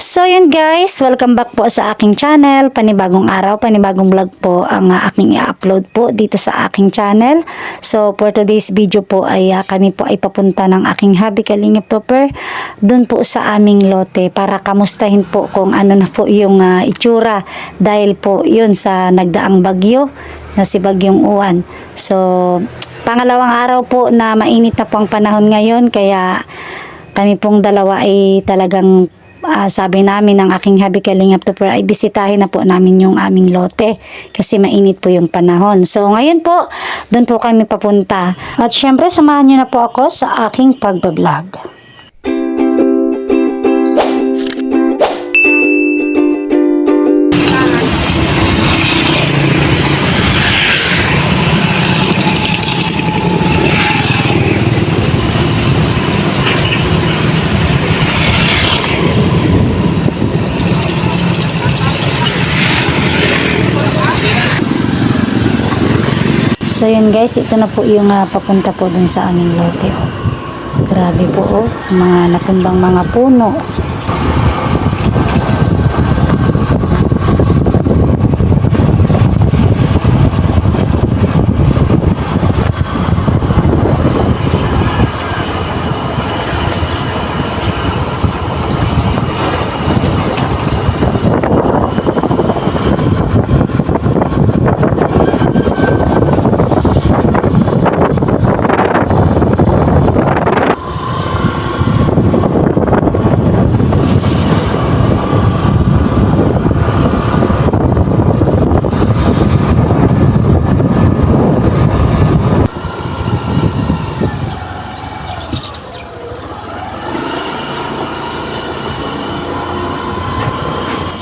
So yun guys, welcome back po sa aking channel. Panibagong araw, panibagong vlog po ang aking i-upload po dito sa aking channel. So for today's video po ay kami po ay papunta ng aking hubby Kalingap Topper dun po sa aming lote para kamustahin po kung ano na po yung itsura dahil po yun sa nagdaang bagyo na si Bagyong Uwan. So pangalawang araw po na mainit na po ang panahon ngayon, kaya kami pong dalawa ay talagang sabi namin ng aking hubby Kalingap Topper ay bisitahin na po namin yung aming lote kasi mainit po yung panahon. So ngayon po, doon po kami papunta. At syempre, samahan nyo na po ako sa aking pagbablog. So yun guys, ito na po yung papunta po dun sa aming lote. Grabe po mga natumbang mga puno.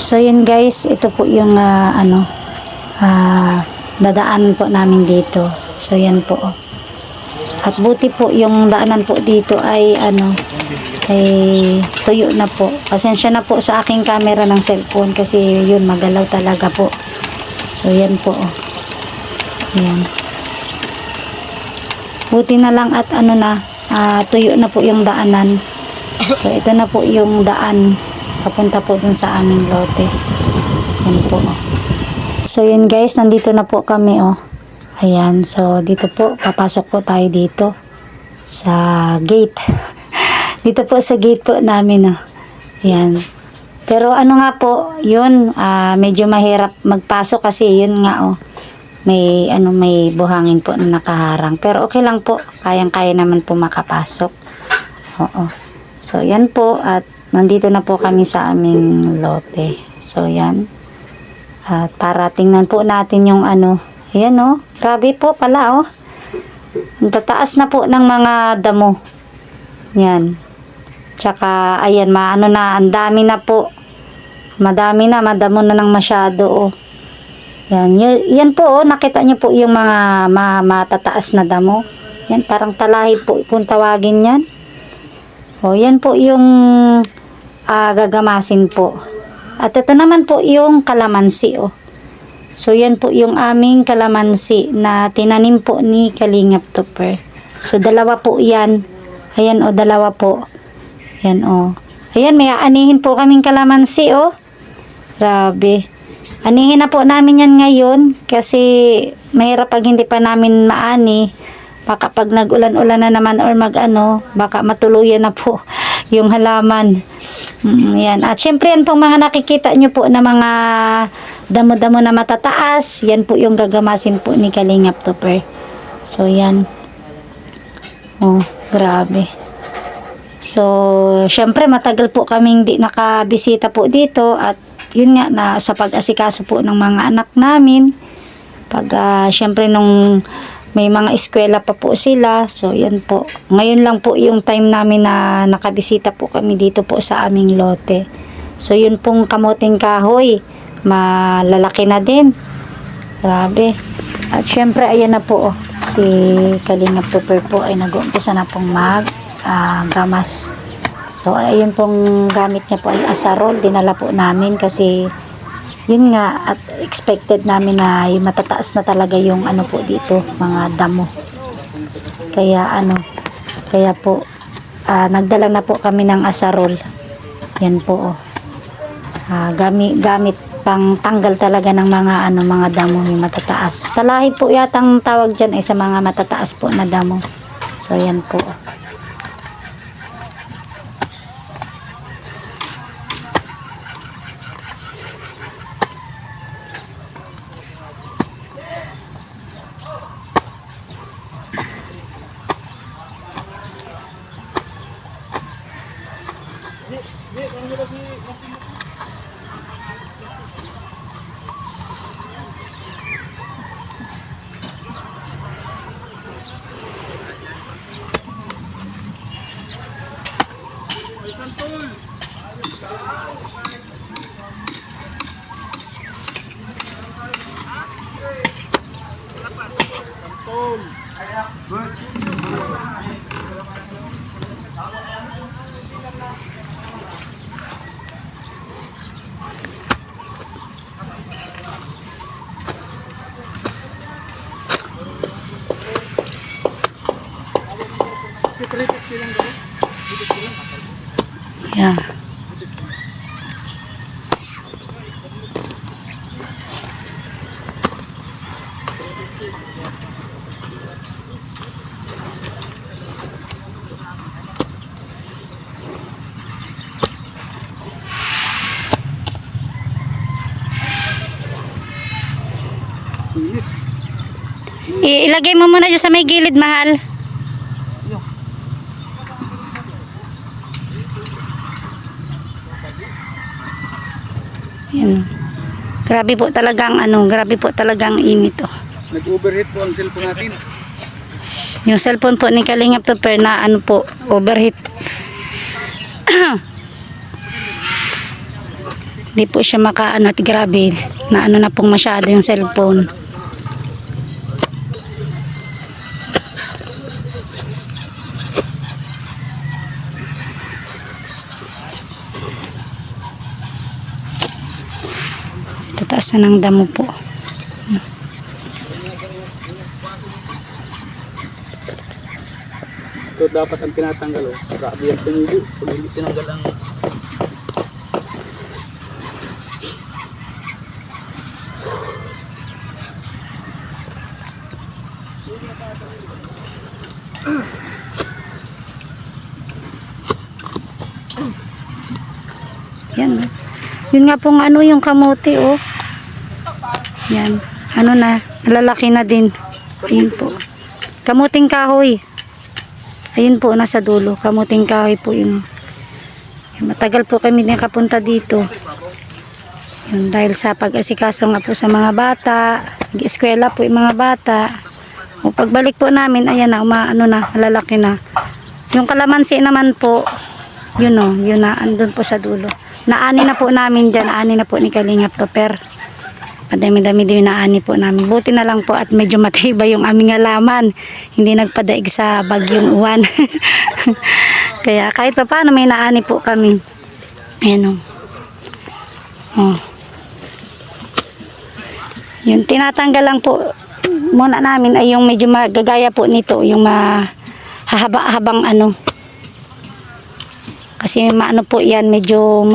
So yun guys, ito po yung dadaanan po namin dito. So yan po. At buti po yung daanan po dito ay ay tuyo na po. Pasensya na po sa aking camera ng cellphone kasi yun magalaw talaga po. So yan po. Yan. Buti na lang at tuyo na po yung daanan. So ito na po yung daan papunta po dun sa aming lote. Yan po. So yun guys, nandito na po kami Ayan, so dito po, papasok po tayo dito sa gate. Dito po sa gate po namin Ayan. Pero nga po, yun, medyo mahirap magpasok kasi yun nga may may buhangin po na nakaharang. Pero okay lang po, kayang-kaya naman po makapasok. Oo. So yan po, at nandito na po kami sa aming lote. So yan. Para tingnan po natin yung ayan grabe po pala ang tataas na po ng mga damo. Yan. Tsaka ayan, ang dami na po. Madami na, madamo na ng masyado Yan. Yan po nakita niyo po yung mga matataas na damo. Yan, parang talahib po kung tawagin yan. Yan po yung gagamasin po. At ito naman po yung kalamansi So yan po yung aming kalamansi na tinanim po ni Kalingap Topper. So dalawa po yan. Ayan dalawa po. Yan Ayan, may aanihin po kaming kalamansi Grabe. Anihin na po namin yan ngayon kasi mahirap pag hindi pa namin maani. Baka pag nag-ulan-ulan na naman or baka matuluyan na po yung halaman. Yan. At syempre yan pong mga nakikita nyo po na mga damo-damo na matataas, yan po yung gagamasin po ni Kalingap Topper. So yan. Grabe. So syempre matagal po kaming di nakabisita po dito at yun nga na sa pag-asikaso po ng mga anak namin. Pag syempre nung may mga eskwela pa po sila. So yan po. Ngayon lang po yung time namin na nakabisita po kami dito po sa aming lote. So yun pong kamuting kahoy. Malalaki na din. Grabe. At syempre ayan na po si Kalingap Topper po ay nag-uumpisa na pong gamas. So ayun pong gamit niya po ay asarol. Dinala po namin kasi yun nga, at expected namin na matataas na talaga yung po dito, mga damo. Kaya kaya po nagdala na po kami ng asarol. Yan po gamit pang tanggal talaga ng mga damo yung matataas. Talahi po yatang tawag dyan ay sa mga matataas po na damo. So yan po. Yeah. Ilagay mo muna dyan sa may gilid, mahal. Yan. Grabe po talagang grabe po talagang init oh. Nag-overheat po ang cellphone natin. Yung cellphone po ni Kalingap Topper na po, overheat. Hindi po siya at grabe na na pong masyado yung cellphone. Tataas na ng damo po. Ito dapat ang tinatanggal oh. Grabe ang tumubo. Pag hindi tinanggal ang yan. Yun nga pong yung kamote oh. Yan. Na, lalaki na din. Ayun po. Kamuting kahoy. Ayun po, nasa dulo. Kamuting kahoy po yun. Matagal po kami nakapunta dito. Yun, dahil sa pag-asikaso nga po sa mga bata. Nag-eskwela po yung mga bata. O pagbalik po namin, ayan na, lalaki na. Yung kalamansi naman po, yun o, yun na, andun po sa dulo. Naani na po namin dyan, naani na po ni Kalingap Topper. Madami-dami din naani po namin. Buti na lang po at medyo matibay yung aming halaman. Hindi nagpadaig sa bagyong uwan. Kaya kahit pa paano may naani po kami. Ayan o. Oh. Yung tinatanggal lang po muna namin ay yung medyo magagaya po nito. Yung mahaba-habang Kasi po yan, medyo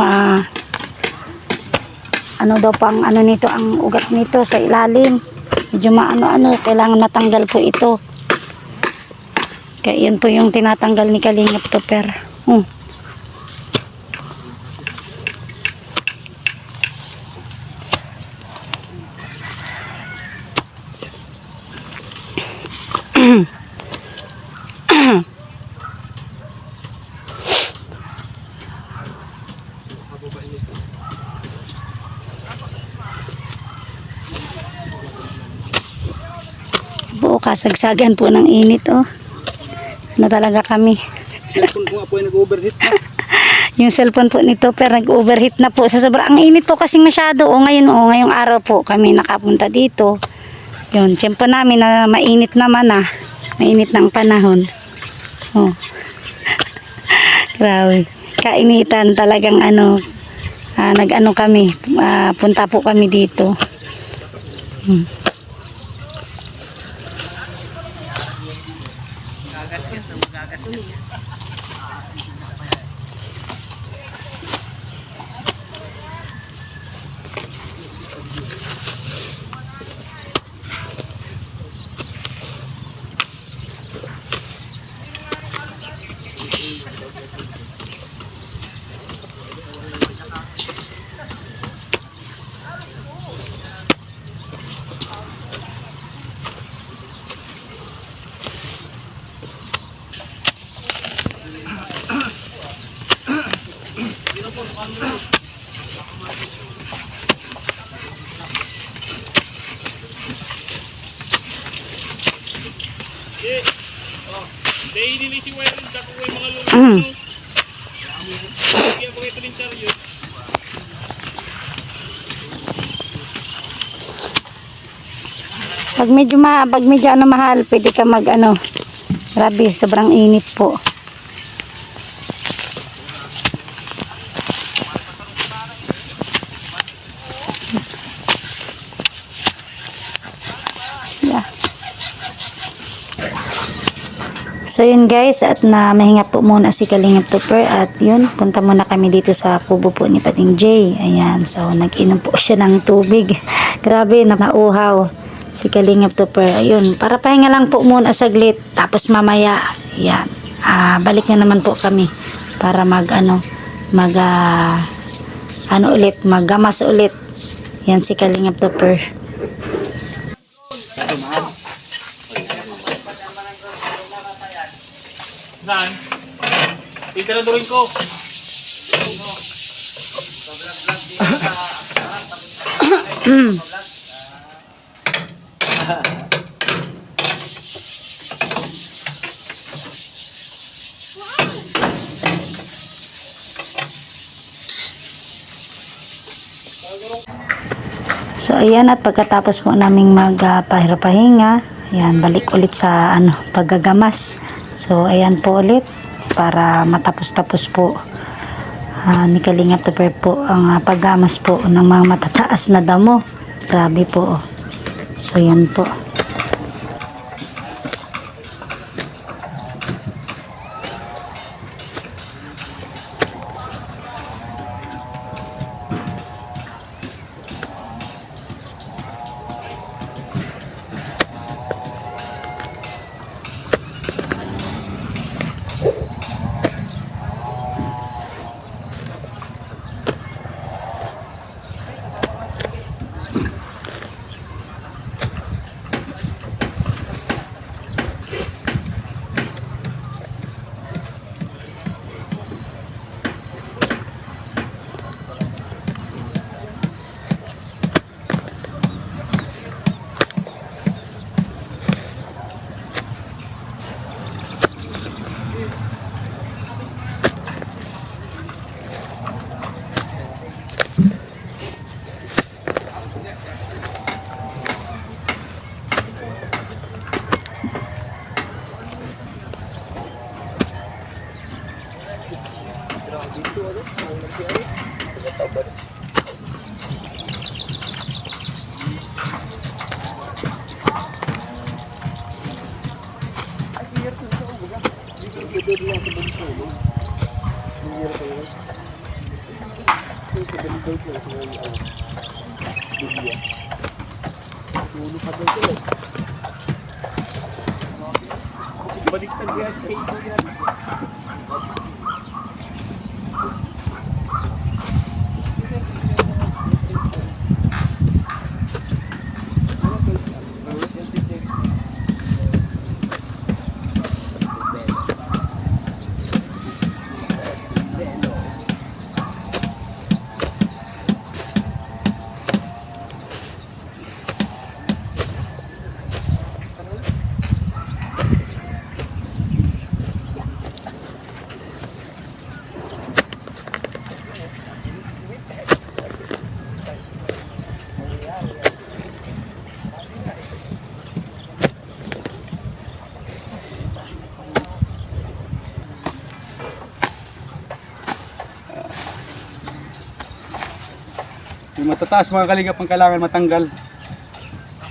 daw pang nito ang ugat nito sa ilalim. Medyo kailangan matanggal po ito. Kaya yan po yung tinatanggal ni Kalingap Topper. Po, kasagsagan po ng init oh. Talaga kami. Cellphone ko nga po ay nag-overheat na. Yung cellphone po nito pero nag-overheat na po sa sobrang init po kasing masyado ngayong araw po kami nakapunta dito. Yun, tiyempo namin na mainit naman mainit ng panahon. Oh. Grabe. Kainitan talagang kami, punta po kami dito. Pag medyo ano mahal, pwede ka mag ano. Grabe, sobrang init po. Yeah. So yun guys, at na mahinga po muna si Kalingap Tupper at yun, punta muna kami dito sa kubo po ni Pating J. Ayan, so nag-inom po siya ng tubig. Grabe, nakauhaw si Kalingap Tupper. Ayun, para pahinga lang po muna saglit, tapos mamaya, ayan, balik na naman po kami para maggamas ulit. Yan si Kalingap Tupper. Saan? Itiradurin ko. So ayan, at pagkatapos po naming magpahinga, ayan, balik ulit sa paggagamas. So ayan po ulit para matapos-tapos po ni Kalingap Tupper po ang paggamas po ng mga matataas na damo. Grabe po. So ayan po. Baliktad yan. Yung matataas mga kalingap ang kailangan matanggal.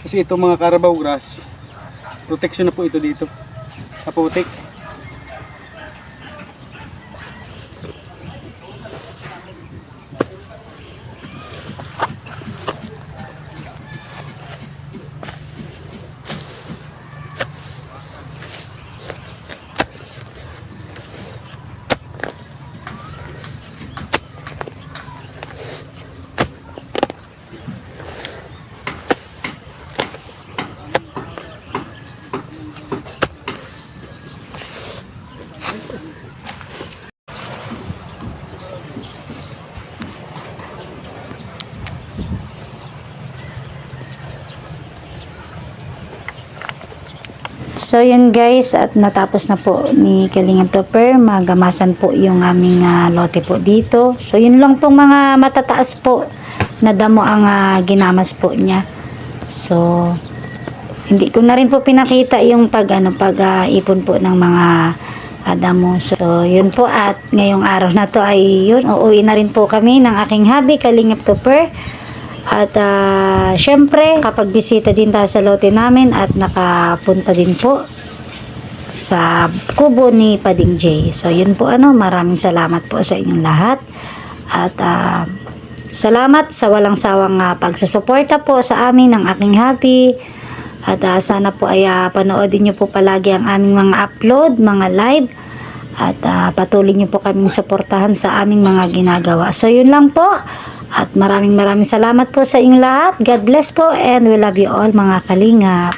Kasi ito mga Carabao grass, protection na po ito dito sa putik. So yun guys, at natapos na po ni Kalingap Topper, magamasan po yung aming lote po dito. So yun lang pong mga matataas po na damo ang ginamas po niya. So hindi ko na rin po pinakita yung pag-ipon po ng mga damo. So yun po, at ngayong araw na to ay yun, uuwi na rin po kami ng aking hubby, Kalingap Topper. At syempre, kapag bisita din tayo sa lote namin at nakapunta din po sa kubo ni Pading J. So yun po, maraming salamat po sa inyong lahat. At salamat sa walang sawang pagsusuporta po sa amin ng aking hubby. At sana po ay panoodin nyo po palagi ang aming mga upload, mga live. At patuloy nyo po kaming suportahan sa aming mga ginagawa. So yun lang po. At maraming salamat po sa inyong lahat. God bless po, and we love you all, mga kalingap.